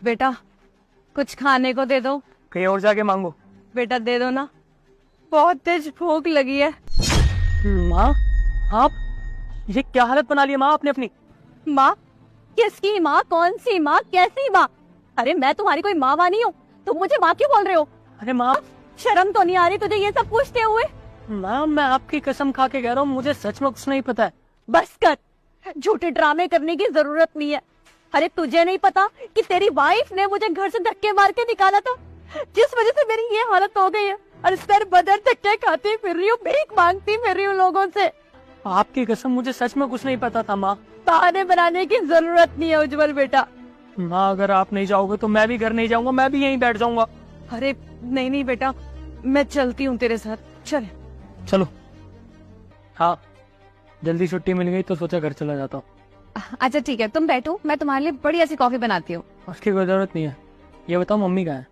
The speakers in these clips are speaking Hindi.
बेटा कुछ खाने को दे दो। कहीं और जाके मांगो। बेटा दे दो ना, बहुत तेज भूख लगी है। माँ, आप ये क्या हालत बना ली है माँ आपने अपनी? माँ? किसकी माँ? कौन सी माँ? कैसी माँ? अरे मैं तुम्हारी कोई माँ वानी हूँ? तुम मुझे माँ क्यों बोल रहे हो? अरे माँ, शर्म तो नहीं आ रही तुझे ये सब पूछते हुए? माँ मैं आपकी कसम खा के कह रहा हूँ, मुझे सच में कुछ नहीं पता है। बस कर, झूठे ड्रामे करने की जरूरत नहीं है। अरे तुझे नहीं पता कि तेरी वाइफ ने मुझे घर से धक्के मार के निकाला था, जिस वजह से मेरी ये हालत हो गई है। और सर बदर धक्के खाती फिर रही हूँ, भीख मांगती फिर रही हूँ लोगों से। आपकी कसम मुझे सच में कुछ नहीं पता था माँ। बहाने बनाने की जरूरत नहीं है उज्जवल बेटा। माँ अगर आप नहीं जाओगे तो मैं भी घर नहीं जाऊंगा, मैं भी यहीं बैठ जाऊंगा। अरे नहीं नहीं बेटा, मैं चलती हूँ तेरे साथ, चल। चलो। हाँ, जल्दी छुट्टी मिल गई तो सोचा घर चला जाता हूँ। अच्छा ठीक है, तुम बैठो, मैं तुम्हारे लिए बढ़िया सी कॉफी बनाती हूँ। उसकी कोई जरूरत नहीं है। ये बताओ मम्मी कहाँ है?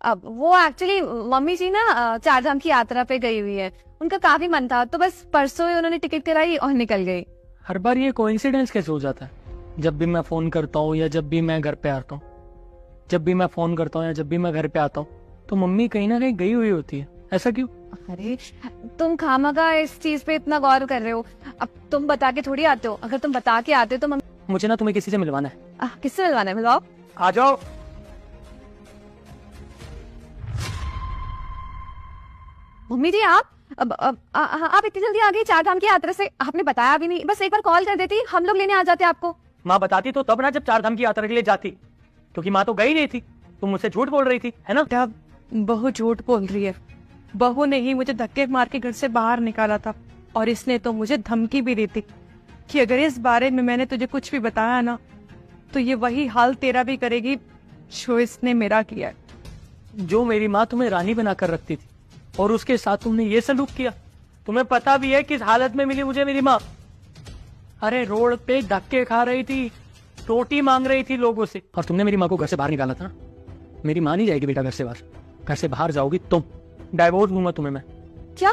अब वो एक्चुअली मम्मी जी ना चारधाम की यात्रा पे गई हुई है। उनका काफी मन था तो बस परसों ही उन्होंने टिकट कराई और निकल गई। हर बार ये कोइंसिडेंस कैसे हो जाता है? जब भी मैं फोन करता हूँ या जब भी मैं घर पे आता हूँ, जब भी मैं फोन करता हूँ या जब भी मैं घर पे आता हूँ, तो मम्मी कहीं ना कहीं गई हुई होती है। ऐसा क्यों? अरे तुम खामखा इस चीज पे इतना गौर कर रहे हो। अब तुम बता के थोड़ी आते हो, अगर तुम बता के आते तो मुझे ना तुम्हें किसी से मिलवाना है। किससे मिलवाना है? मिलवाओ। आ जाओ। मम्मी जी आप आप इतनी जल्दी आ गई चारधाम की यात्रा से? आपने बताया भी नहीं, बस एक बार कॉल कर देती, हम लोग लेने आ जाते आपको। माँ बताती तो तब ना, जब चारधाम की यात्रा के लिए जाती। क्योंकि माँ तो गई नहीं थी, तुम मुझसे झूठ बोल रही थी, है ना? बहू झूठ बोल रही है। बहू ने ही मुझे धक्के मार के घर से बाहर निकाला था, और इसने तो मुझे धमकी भी दी थी कि अगर इस बारे में मैंने तुझे कुछ भी बताया ना, तो ये वही हाल तेरा भी करेगी जो इसने मेरा किया। जो मेरी माँ तुम्हें रानी बनाकर रखती थी और उसके साथ तुमने ये सलूक किया। तुम्हें पता भी है किस हालत में मिली मुझे मेरी माँ। अरे रोड पे धक्के खा रही थी, रोटी मांग रही थी लोगों से, और तुमने मेरी माँ को घर से बाहर निकाला था। मेरी माँ नहीं जाएगी बेटा घर से बाहर। घर से बाहर जाओगी तुम, डाइवोर्स दूंगा तुम्हें मैं। क्या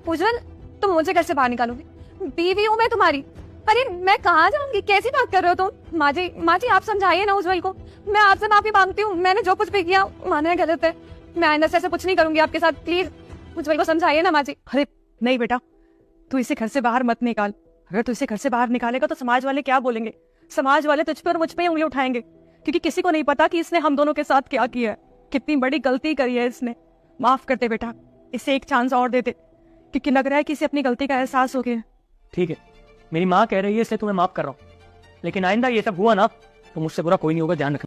उज्जवल, तुम मुझे घर से बाहर निकालोगे? बीवी हूँ मैं तुम्हारी। अरे मैं कहाँ जाऊंगी? कैसी बात कर रहे हो तुम? माँ जी आप समझाइए ना उज्जवल को। मैं आपसे माफी मांगती हूँ, मैंने जो कुछ भी किया मानना गलत है। मैं आइंदा से ऐसा कुछ नहीं करूंगी आपके साथ, प्लीज उज्जवल को समझाइए ना माँ जी। अरे नहीं बेटा, तू इसे घर से बाहर मत निकाल। अगर तू इसे घर से बाहर निकालेगा तो समाज वाले क्या बोलेंगे? समाज वाले तुझ पे और मुझ पे उंगली उठाएंगे, क्योंकि किसी को नहीं पता कि इसने हम दोनों के साथ क्या किया है, कितनी बड़ी गलती करी है इसने। माफ कर दे बेटा, इसे एक चांस और दे दे, क्योंकि लग रहा है कि इसे अपनी गलती का एहसास हो गया। ठीक है, मेरी माँ कह रही है इसलिए तुम्हें माफ कर रहा हूँ, लेकिन आइंदा ये सब हुआ ना तो मुझसे बुरा कोई नहीं होगा, ध्यान रखना।